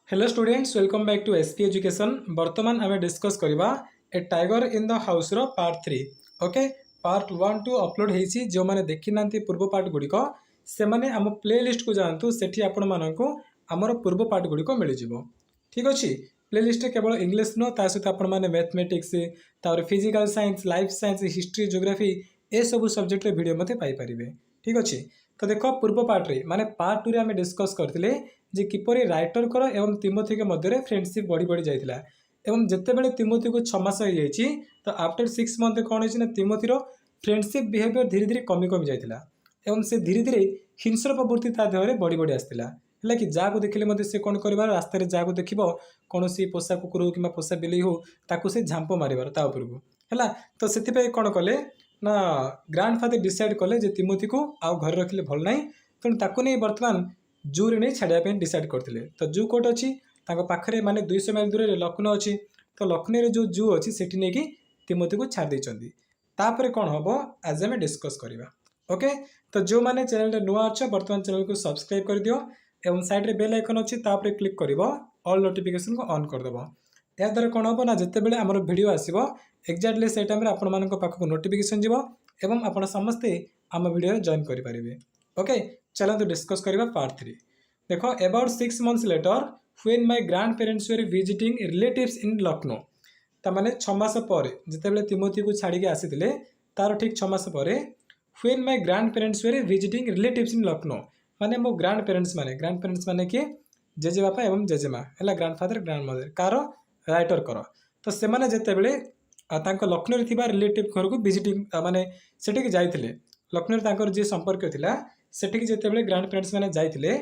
Hello students welcome back to SP education. वर्तमान आम discuss करवा ए टाइगर इन द हाउस रो part 3। Okay, part 1 two upload होती जो मैंने देखी ना पूर्व पार्ट गुड़िक से मैंने आम प्ले लिस्ट को जातु सेठी आपण मानक आमर पूर्व पार्ट गुड़िक मिल जाव। ठीक अच्छे, प्ले लिस्ट केवल इंग्लीश नुह ता सहित आपण मैंने मैथमेटिक्स तापर physical science life science history geography ए सब सब्जेक्ट वीडियो मत पाइपर। ठीक अच्छे, तो देख पूर्व पार्ट रे माने पार्ट 2 रे आम डिस्कस करते जे किपरि राइटर कर एवं तिमोथी के मध्य फ्रेंडशिप बढ़ी बढ़ी जाइतिला एवं जेतेबेले तिमोथी को 6 मास हो जाइछि तो आफ्टर 6 मंथ कौन होइछि ना तिमोथीर फ्रेंडशिप बिहेवियर धीरे धीरे कमी कमी जाइतिला एवं से धीरे धीरे हिंसर प्रवृत्ति ता देहरे बढ़ी बढ़ी आसतिला है कि जहाँ देखिले मध्य से कौन कर रास्त जहाँ देख कौन पोषा कुकुर हो कि पोषा बिलई हो ताकू से झांप मारिबार ता उपरकू है। तो से कौन कले ना ग्रांड फादर डिसाइड कले जे तिमोथी को आउ घर रखिले भल नाही तेणु ताकू नहीं बर्तमान जू रे नहीं छाड़िया डिसाइड करते। तो जू कोट अच्छी पाखे माने 200 माइल दूर लखनऊ अच्छी तो लखनऊ जो जू अच्छी सेठी नहीं कि तिमोथी को छाड़ देइछंदी। तापर कौन हम आज आम डिस्कस करवा। ओके, तो जो मैंने चैनल नुआ अच्छा बर्तमान चैनल को सब्सक्राइब कर दियो एवं साइड रे बेल आइकन अच्छी तापर क्लिक कर ऑल नोटिफिकेशन को ऑन करदेव। या द्वारा कौन हम ना जितेबाला आम वीडियो आसो एक्जाक्टली से टाइम आपण मान पाखक नोटिफिकेशन जीव एवं आपण समस्ते आम वीडियो जॉइन करेंगे। ओके, चलते डिस्कस करवा पार्ट 3। देखो about 6 months later when my grandparents were visiting relatives in Lucknow तमाने 6 मास पर जितेबाला तिमोथी को छाड़ी आसी तार ठीक 6 मास पर when my grandparents were visiting relatives in Lucknow माने मो ग्रैंड पेरेंट्स माने कि जेजे बापा एवं जेजेमा है grand father grand mother car writer कर तो से माने जेतेबेले लखनऊ थिबा रिलेटिव घर को विजिटिंग माने सेठी जाइथिले लखनऊ जी संपर्क थिला सेठी जेतेबेले ग्रैंड पेरेंट्स माने जाइथिले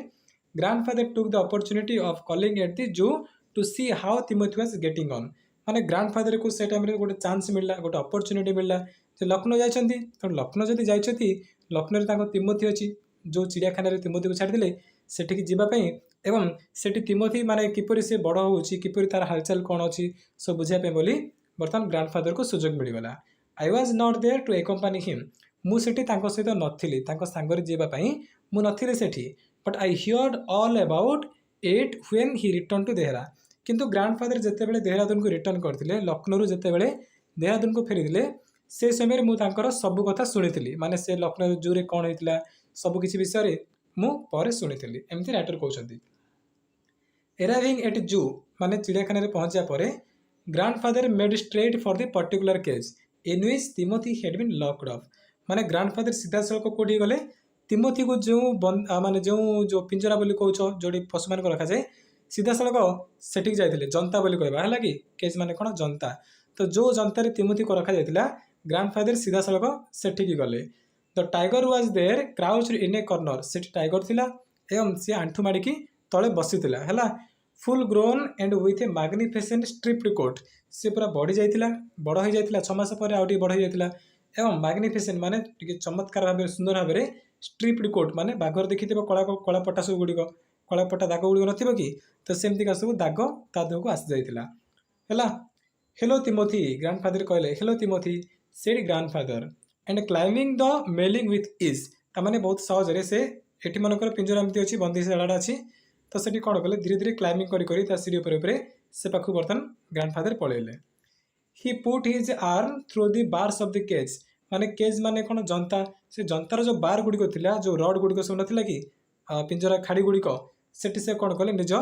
grandfather took the opportunity of calling at the zoo to see how Timothy was getting on। माने ग्रांडफादर को से टाइम रे गोटे चांस मिलला गोटे अपॉर्चुनिटी मिलला जे लखनऊ जाइछंती तो लखनऊ जदि जाइछंती लखनऊ ताको तिमोथी अछि जो चिड़ियाखाना रे तिमोथी को छाड़ी देले सेठी की जीवा पई एवं सेठी तिमोथी माने किपरि से बड़ होउछि किपरि तार हालचाल कोन अछि सब बुझिया पे बोली बर्तमान ग्रांडफादर को सुजोग मिल गला। I was not there to accompany him मु सेठी ताको सहित नथिली ताको सांगरे जीवा पई मु नथिले सेठी but I heard all about it when he return to Dehra किंतु ग्रांडफादर जेतेबेले देहरादून को रिटर्न करथिले लखनऊ जेतेबेले देहरादून को फेरिदिले से समय मु तांकर सब कथा सुनिथिली माने से लखनऊ जू रे कोन होइतिला सब किछि विषय रे मु परे सुनिथिली एमती राइटर कहउछंती। अराइविंग एट जू माने चिड़ियाखाना रे पहुंचिया परे grandfather made straight for the particular cage in which Timothy had been locked up माने ग्रांडफादर सीधा सड़क कोठी गले तिमोथी को जो माने जो पिंजरा बोली कौच जोड़ी पशु मान रखा जाए सीधा सड़क सेठी जाइए जनता बोली कहवा है कि केस माने कौन जनता तो जो जनता तिमोथी को रखा जाइए ग्रांडफादर सीधा सड़क सेठी गले। The tiger was there crouched in a corner सेठी टाइगर थिला एवं सी आंठू माड़िकी तले बसीथिला है full grown and with a magnificent striped coat सी पूरा बढ़ी जाइतिला बड़ हो जाइतिला 6 मास पर आउटी बढ़ जाइतिला एवं मैग्निफिसेंट माने टिके चमत्कार भाव सुंदर भाव में स्ट्रिप्ड कोट माने बाघर देखी कला कला पटा सब गुड़िक कला पटा दाग गुड़िक नथिबो कि तो सेमती सब दाग ता देह को आसी जाइतिला है। हेलो तिमोथी ग्रांडफादर कहले hello Timothy said grandfather and climbing the railing with ease तामाने बहुत सहज से एटी मनकर पिंजरा एमती अच्छी बंदीशाला अच्छी तो सेठी कौन कले धीरे धीरे क्लाइंबिंग करी सीढ़ी उपर से पाखु बर्तमान ग्रांडफादर पलैले। He put his arm through the bars of the cage माने केज माने कौन जनता से जनतार जो बार गुड़िक थिला जो रड गुड़िक सब नाला कि पिंजरा खाड़ी गुड़िक सेठी से कौन कले निज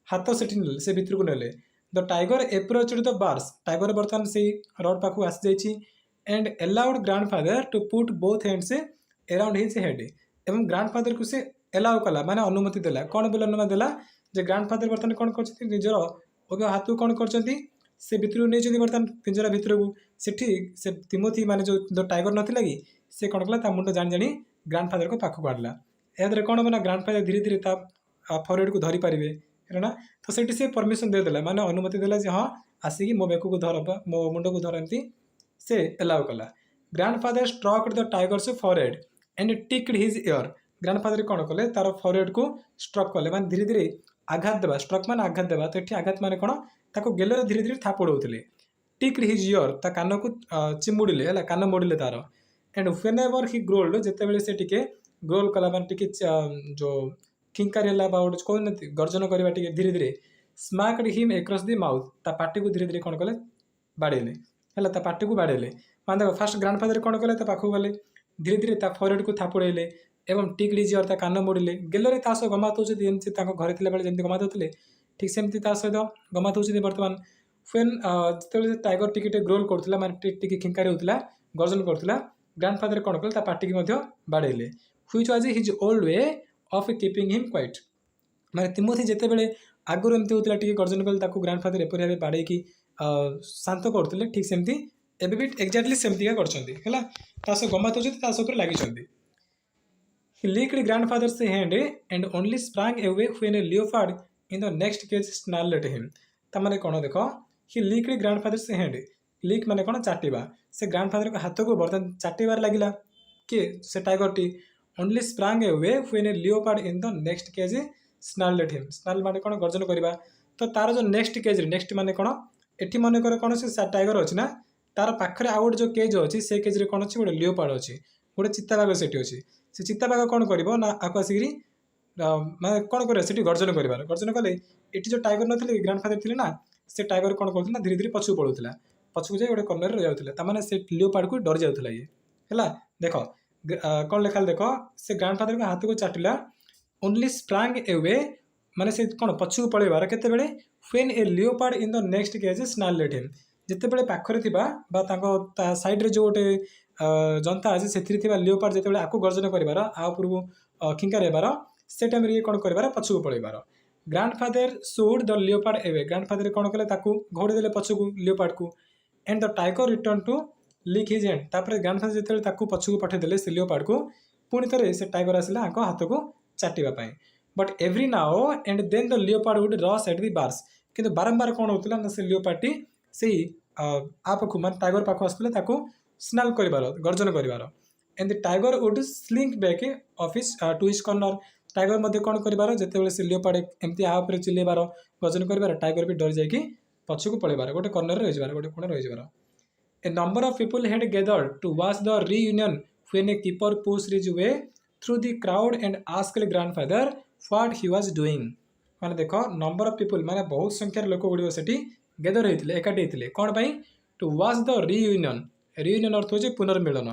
हाथ सेठी नेले से भितर को नेले। The tiger approached the bars tiger बर्तमान से रड पाखु आसी जाइछि and allowed grandfather to put both hands around his head एवं ग्रांडफादर को से एलाउ कला माने अनुमति देला कौन बोले अनुमति देला जे ग्रांडफादर बर्तमान कौन करछथि निजर ओके हाथ को कौन करछथि से भितर नहीं बर्तमान पिंजरा भितर को सेठी से तिमोथी माने जो टाइगर नथिला कि से कौन कला मुंड जानी जानी ग्रांडफादर को पाखक आड़ला याद कौन हम ग्रांडफादर धीरे धीरे फॉरवर्ड को धरी पारे है ना तो सेठी से परमिशन देदेला माने अनुमति देला जे हाँ आसिकी मो बेक को धर मो मुंड को धर एमती से एलाउ कला। Grandfather stroked the tiger's forehead and tickled his ear grandfather कौन कले तार फॉरहेड को स्ट्रक कले माने धीरे धीरे आघात देवा स्ट्रक माने आघात देवा तो ये आघात माने कौन ताको गेलरे धीरे धीरे थापड़ौले टिक्ड हिज ईयर ता कान को चिमुड़िले है कान मोड़िले तार and whenever he growled जेतेबेले से टिके ग्रोल कला माने टिके जो किंकारी है गोटे कहते गर्जन करवा धीरे धीरे स्माक्ड हिम एक्रॉस द माउथ ता पार्टी को धीरे धीरे कौन कले बाड़ेले है ता पार्टी को बाड़ेले मान देख फास्ट ग्रांडफादर कौन कले ता पाखु गले धीरे धीरे ता फोरहेड को थापुड़ेले एवं टिक डिजियर ता कान मोड़िले गेलरे ता सह गमात होउछथि एमति ताको घरे थिला बेले जेमति गमात होतले ठीक सेमति ता सहित गमात होउछथि वर्तमान फेन जेतेबेले टाइगर टिके ग्रोल करथुला माने टिके खिंकारी होतला गर्जन करथुला ग्रांडफादर कौन कले ता पार्टी की मध्य बाड़ेले which was his old way of keeping him quiet माने तिमोथी जेतेबेले आगुर एमती होतला टिके गर्जन कले ताको ग्रांडफादर एपरि भाबे बाड़ेकी शांत करथुले ठीक सेमति एबे भी एक्जाक्टली सेमति का करछंती हैला तासो गमात होछथि तासो ऊपर लागि छंती He licked grandfather's hand and only sprang away when a leopard in the next cage snarled at him. तमने कौन देख he licked grandfather's hand. लिक माने कौन चाटिबा से ग्रांडफादर को हाथ को बर्तन चाटिबार लागिला के से tiger T only sprang away when a leopard in the next cage snarled at him. snarl माने कौन गर्जन करबा तो तार जो नेक्स्ट केज नेक्स्ट माने कौन एठी माने कर कौन से टाइगर अछि ना तार पाखरे आ गोटे जो केज अछि से केज रे कौन अछि गोटे लियोपार्ड अछि गोटे चित्ताबाघ सेठी अछि से चित्ताबाघ कौन करिवो ना आको आसिकरी माने कौन करे सेठी गर्जन करिवार गर्जन कले एठी जो टाइगर नथिले ग्रांडफादर थिले ना से टाइगर कौन करथुला धीरे धीरे पछु पळुथुला पछु जाय गोटे कॉर्नर रे जाउथुला त माने से लियोपार्ड को डर जाउथुला ये हैला देखो कौन लेखाल देखो से ग्रांडफादर को हाथ को चाटिला ओनली स्प्रांग अवे माने से कौन पछु पळेबार केते बेले when a leopard in the next cage snarled him जिते बेले पाखरे थिबा बा तांको ता साइड रे जो गोटे जनता अछि सेथिरि थिबा लियोपार्ड जेते बेले आकु गर्जन करिवार आ पूर्व खिंकार हेबार से टाइम रे कोन करिवार पछु पळेबार grandfather shooed the leopard away grandfather कोन कले ताकु घोड़ी देले पछु लियोपार्ड को and the tiger return to lick his hand तापर ग्रांडफादर जेते बेले ताकु पछु पठे देले से लियोपार्ड को पुनी थरे से टाइगर आसिला आको हाथ को चाटिबा पई but every now and then the leopard would rush at the bars किंतु बारंबार कोन होतला ना से लियोपार्ड से आपको मान टाइगर पाख आसले ताको स्नाल करिवार गर्जन करिवार and the tiger would slink back of his to his corner tiger मध्ये कोन करिवार जेते बेले से लियोपार्ड एमती आ ऊपर चिल्लेबार गर्जन करिवार टाइगर भी डर जायकी पछु को पळेबार गोटे कॉर्नर रे रहिबार गोटे कोन रहिबार a number of people had gathered to watch the reunion when a keeper pushed his way through the crowd and asked grandfather what he was doing माने देखो नंबर ऑफ पीपल माने बहुत संख्यार लोक गुडी सेठी गैदर होइतिले एकाठी होइतिले कोन पई to watch the reunion reunion अर्थ होचे पुनर्मिलन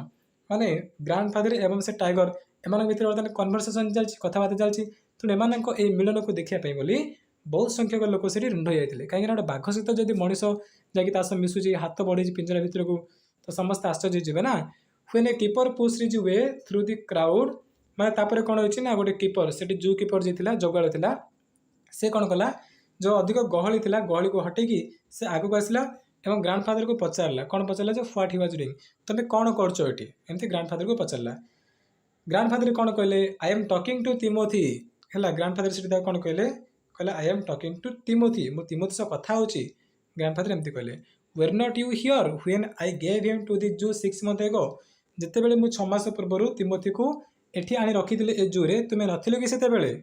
माने ग्रैंडफादर एवं से टाइगर एमान भितर वर्तमान कन्वर्सेशन चलछि कथाबार्ता चलछि तो एमान को ए मिलन को देखिया पई बोली बहुत संख्यक लोक सेठी रुंड होई जाइतिले काहे ना बाघ सहित जदि मनीष जाकि तास मिसुची हाथ बढ़ी पिंजरा भितर को तो समस्त आश्चर्य जिवे ना when a keeper pushed his way through the crowd माने तापर कोन होइछि ना गोटे कीपर सेठी जू कीपर जे थिला जगाळ थिला से कोन कला जो अधिक गहली थिला गहली को हटेकी से आगु को आसिला एवं ग्रांडफादर को पचारला कौन पचारला जो व्हाट ही वाज डूइंग तमे कौन करछो एठी एमती ग्रांडफादर को पचारला ग्रांडफादर कौन कहले I am talking to Timothy हैला ग्रांडफादर सेठी कौन कहले कहले I am talking to Timothy मु तिमोथी से कथा होची ग्रांडफादर एमती कहले were not you here when I gave him to the zoo 6 month एगो जते बेले मु 6 मास पूर्वरु तिमोथी को एठी आनी रखिथिले ए जू रे तुमे नथिलो कि सेते बेले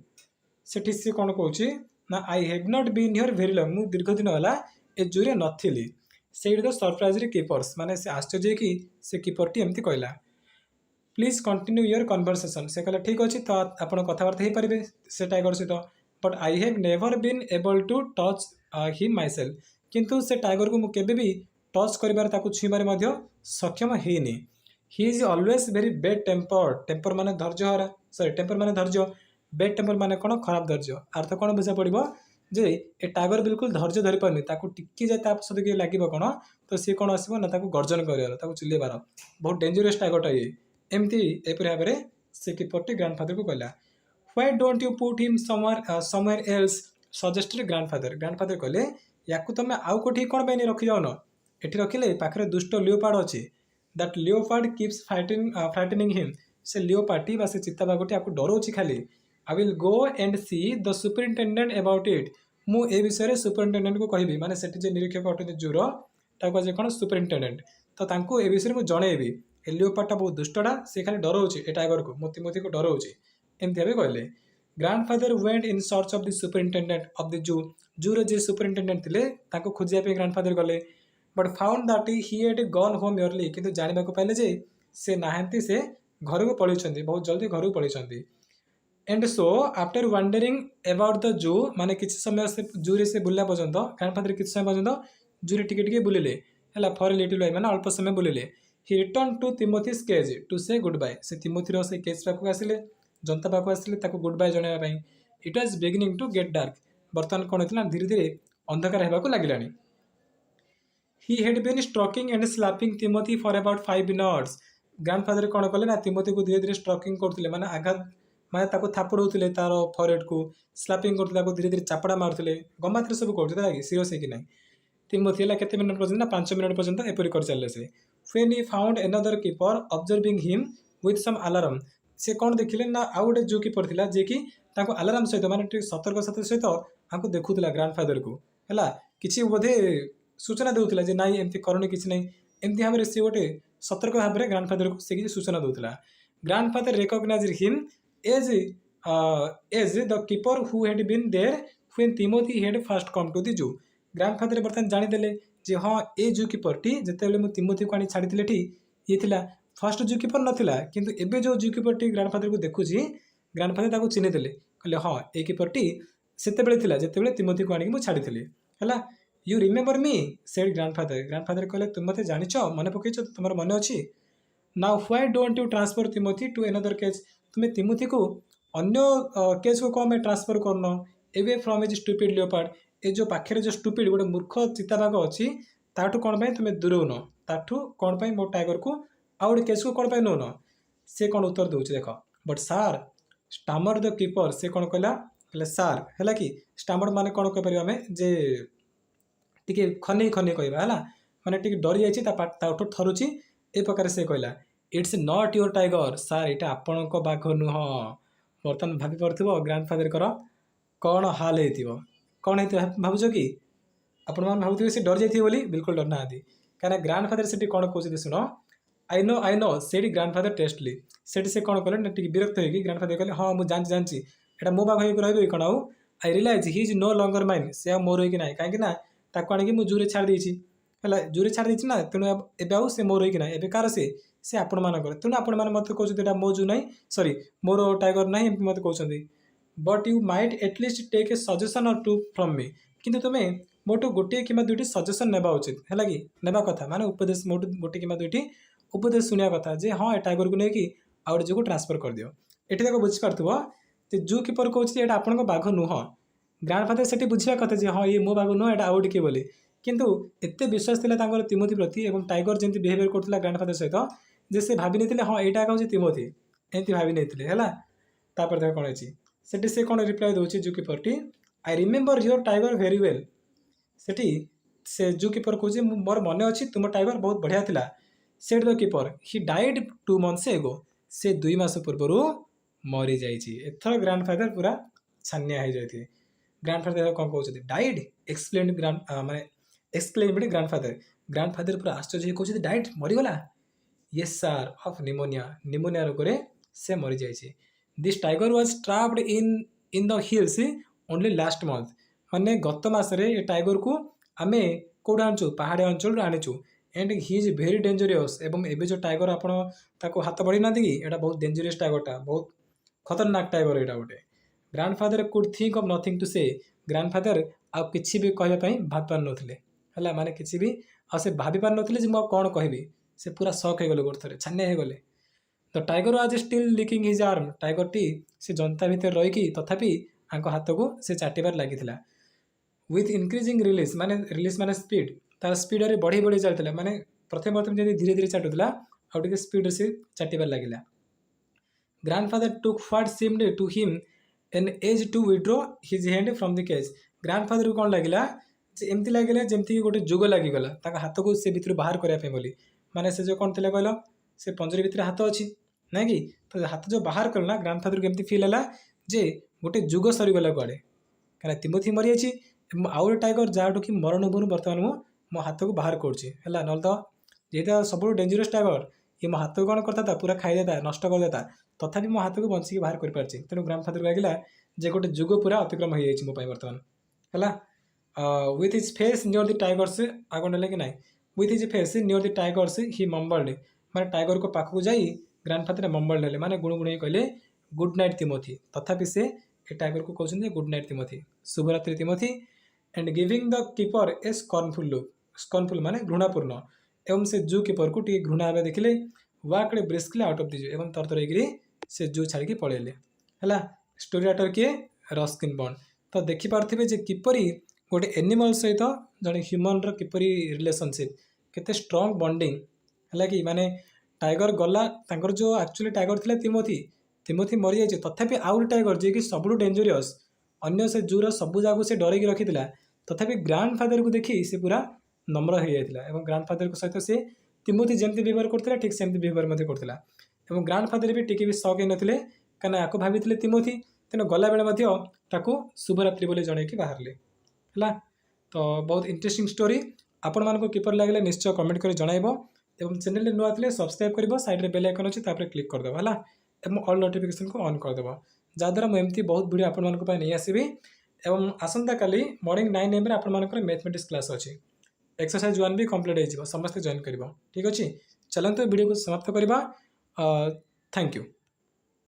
सेठी से कौन कहूची ना I have not been here very long मु दीर्घ दिन होला ए जू रे नथिली सेठी तो सरप्राइज रे कीपर्स माने से आश्चर्य कि से कीपर टी एमती कहला प्लीज कंटिन्यू योर कन्वर्सेशन से कहला ठीक अछि तो आपण कथाबार्ता हे परिबे से टाइगर सहित but I have never been able to touch him myself किंतु से टाइगर को मु केबे भी टच करिबार ताकू छुईबार मध्ये सक्षम हेनी he is always very bad temper माने धैर्य हरा सॉरी टेम्पर माने धैर्य बेड टेम्पर माने कोन खराब धैर्य अर्थ कोन बुझा पड़िबो जे ए टाइगर बिल्कुल धैर्य धरि पारनी ताकू टिक्की जाय ताप सद के लागिबो कोन तो से कोन आसीबो ना ताकू गर्जन करियार ताकू चिल्लेबार बहुत डेंजरस टाइगरटा ये एमती एपरि भाबरे से कीपरटी ग्रैंडफादर को कहला why don't you put him somewhere else suggested grandfather कहले याकू तमे आउ कोठी कोन बेनी रखि जाओ न एठी रखिले पाखरे दुष्ट लियोपार्ड अछि that leopard keeps frightening him से लियोपार्डी बा से चित्ताबाघटी आकू डरोछि खाली I will go and see the superintendent about it मु ए विषय रे सुपरिटेंडेंट को कहबी माने सेठी जे निरीक्षक अटते जूर ताको जे कोन सुपरिटेंडेंट तो तांको ए विषय मु जणेबी ए लियोपार्डटा बहुत दुष्टडा से खाली डरोछि ए टाइगर को मोती को डरोछि एमती भाबे कहले grandfather went in search of the superintendent of the जू रे जे सुपरिटेंडेंट थिले ताको खोजिया पे ग्रैंडफादर गले but found that he had gone home early किंतु जानिबा को पाइले जे से नाहंती से घर को पळिछंती बहुत जल्दी घर को पळिछंती and so after wandering about the zoo माने किसी समय से जू रे से बुलला पर्यंत ग्रांडफादर किसी समय पर्यंत जू रे टिके बुलिले हला फॉर लिटिल वाई माने अल्प समय बुलिले ही रिटर्न टू तिमोथीज केज टू से गुड बाय से तिमोथीर से केज पाखु आसिले जनता पाखु आसिले ताको गुड बाय जणाया पई it was beginning to get dark बर्तमान कोन होतला धीरे धीरे अंधकार हेबाकू लागिलानी he had been stroking and slapping Timothy for about 5 minutes grandfather कोन कले ना तिमोथी को धीरे धीरे स्ट्रोकिंग करथिले माने आघात माने ताको थापड़ौथिले तार फॉरहेड को स्लैपिंग करथिले ताको धीरे धीरे चापड़ा मारथिले गमात्र सब करथिले कि सीरियस है कि नहीं तिमोथी हला केते मिनट पर्यंत ना 5 मिनट पर्यंत एपरि कर चलले से when he found another keeper observing him with some alarm से कौन देखिले ना आउ गोटे जू कीपर थिला जे कि ताको अलार्म सहित माने सतर्क सहित आंको देखुला ग्रांडफादर को हला किछि बोधे सूचना देउथिला जे नाई एमती करनी किछि नहीं एमती भाबरे से गोटे सतर्क भाबरे ग्रांडफादर को से किछि सूचना देउथिला grandfather recognised him as the keeper who had been there when Timothy had first come to the zoo grandfather बर्तन जानिदेले जे हाँ ए जू कीपरटी जितेबाला मुझे तिमोथी को आनी छाड़ी ये थिला फर्स्ट जू कीपर नाला किंतु एबे जो जू कीपरटी ग्रांडफादर को देखुची ग्रांडफादर ताको चिन्हिदेले कहले हाँ ए कीपरटी सेतेबेले थिला जेतेबेले तिमोथी को आनी छाड़ी है you remember me said grandfather कहले तुम मते जानिछ मन पकईछ तुम मन अच्छी now why don't you transfer Timothy to another cage तुम्हें तिमोथी को अन्य केज को कम ट्रांसफर करन away from as stupid leopard ए जो पाखे जो स्टूपिड गोटे मूर्ख चिताबाघ अच्छी ताठू कौन पाई तुम्हें दूर न ताठू कौन पाई मो टाइगर को आउ गोटे केस को कौन पाई नौन से कौन उत्तर दूचे देख बट सार स्टामर द कीपर से कौन कहला कहले सार है कि स्टामर माने कौन कह आम जे टिके खने खने कहवा है माने टिके डरी जाइए उठ थरुची ए प्रकार से कहला इट्स नॉट योर टाइगर सार यहाँ आपण बाघ नुह बर्तमान भाभी पार्थ्व ग्रांडफादर कौन हाल हो कौन है भावुच कि आपण मैंने भावुवे से डर जाइए बोली बिल्कुल डर ना कहीं ग्रांडफादर से कौन कहते शुण आई नो से ग्रांडफादर टेस्टली से कौन कले टी विरक्त होगी ग्रांडफादर कहले हाँ मुझे जानची जानची एटा मो बाघ होगी रही कौन आउ I realise he is no longer mine से मोर होगी ना कहीं ताको आनिक मुझे जूरे छाड़ देती है जूरे छाड़ देती ना तेणु एवं से मोर होगी ना एवं कार से आपण मानकर तेणु आपण मैंने मत कहते मो जू ना सॉरी मोर टाइगर ना मत कहते but you might at least take a suggestion or two from me किंतु तुम्हें मोटू गोटे कि दुईटी सजेसन नेबा उचित है कि नेबा कथा माने उपदेश मोटू गोटे कि दुईटी उपदेश सुनिया कथा जे हाँ ए टाइगर को लेकिन आउ जो ट्रांसफर कर दियो ये देखो बुझीपार्थुव जे जू कीपर कहते हैं आपण बाघ नुह ग्रांडफादर से बुझा कथा जे हाँ ये मो बाघ नुह एटा आउ टिके बोली किंतु एते विश्वास था तिमोथी प्रति और टाइगर जमी बिहेवियर करता ग्रांडफादर सहित जे से भाभी नहीं हाँ यहाँ हूँ तिमोथी एमती भाभी नहीं है तापर देख कौन अच्छी सेठी से कौन रिप्लाई दूसरी जू कीपरटी I remember your tiger very well सेठी से जू कीपर कहे मोर मन अच्छी तुम टाइगर बहुत बढ़िया थिला set the keeper he died 2 months एगो से 2 मास पूर्वर मरी जाइए एथर ग्रांडफादर पूरा छानिया हो जाए ग्रांडफादर कौन कहते डाइड एक्सप्लेन माने एक्सप्लेन ग्रांडफादर पूरा आश्चर्य कहते डाइड मरीगला येस सार ऑफ निमोनिया रोग से मरी जाइए this tiger was ट्राप्ड in the hills only last month माने गत मासरे ए टाइगर को आमे कौट आनचु पहाड़िया अंचल आनीचु and he is very dangerous एवं एबे जो टाइगर आपण ताको हाथ बढ़ी ना कि एटा बहुत डेंजरियस टाइगरटा बहुत खतरनाक टाइगर एटा गोटे grandfather could think of nothing to say grandfather आ किछि भी कहबा पई भाब पार नथिले हला माने किछि भी आ से भाबी पार नथिले जे म कोन कहबी से पूरा शॉक हे गले गोटे थरे छान्या हे गले तो tiger was still licking his arm tiger टी से जनता भितर रहीकि तथापि आंको हाथ को से चाटिबार लगी विथ इनक्रीजिंग रिलीज माने स्पीड तार स्पीड रे बढ़ी बढ़ी चलता माने प्रथम जब धीरे धीरे चाटुला आउ टे स्पीड से चाटिबार लगिला grandfather took what seemed to him an age to withdraw his hand from the cage grandfather को कौन लगिला एमती लगे जमती गोटे जुग लगिगला हाथ को से भितर बाहर करने बोली माने से जो कौन थे कहल से पंजरी भितर हाथ अच्छी ना कि तो हाथ जो बाहर कला ग्रांडफादर को एमती फील है जे गोटे जुग सरीगला कड़े कहीं तिमोथी मरी जाइए आउ टाइगर जहाँ कि मरण भून बर्तमान मो हाथ को बाहर करा ना तो जेहता सब डेंजरस टाइगर ये मो हाथ को कौन करता पूरा खाईदेता नष्ट कर देता तथापि मो हाथ को बंचिक बाहर कर पार्टी तेणु ग्रांडफादर को लगे जे गोटे जुग पूरा अतिक्रम हो जाए मोपाई बर्तमान है with his face near the tiger's आगे ना कि ना with his face near the tiger's he mumbled माने टाइगर को पाखक जाई ग्रांडफादर मम्बल्ड हेले माने गुण गुण कहले गुड नाइट तिमोथी तथापि से ए टाइगर को कहते गुड नाइट तिमोथी शुभरात्रि Timothy and giving the keeper a scornful look scornful माने घृणापूर्ण एवं से जू कीपर को टी घृणा भाव देखिले walked briskly out of the zoo एवं तरतर होकर से जू छाड़ी पलैले है स्टोरी राइटर किए रस्किन बॉन्ड तो देखिपे जे किपरी गोटे एनिमल सहित जड़े ह्यूमन किपरी रिलेशनशिप केते स्ट्रंग बॉन्डिंग है कि माने टाइगर गला तांकर जो एक्चुअली टाइगर थिले तिमोथी तिमोथी मरी जाइए तथापि आउ टाइगर जी कि सब डेंजरियस अन्य से जूर सबू जाक से डरकी रखी तथापि ग्रांड फादर को देखी से पूरा नम्र हो जाता है ग्रांड फादर को सहित से तिमोथी जमती बिहेवियर करता ठीक सेमती बिहेवियर करता ग्रांड फादर भी टी भी सक हो नथिले कहीं आपको भाभी तिमोथी तेणु गला बेले शुभरात्रि बोली जनईकि बाहर है तो बहुत इंटरेस्टिंग स्टोरी आपण मानक किपर लगे निश्चय कमेंट कर जनइब एवं चैनल नुआ थे सब्सक्राइब कर साइड बेल आइकन अच्छी क्लिक करदेव है और ऑल नोटिफिकेशन को ऑन करदेव जहाँद्वारा मुझे बहुत वीडियो आपण नहीं आसबि एवं आसंता काली मॉर्निंग 9 AM आपर मैथमेटिक्स क्लास अच्छी एक्सरसाइज 1 भी कंप्लीट हो समस्त जॉइन कर ठीक अच्छे चलते वीडियो को समाप्त करवा थैंक यू।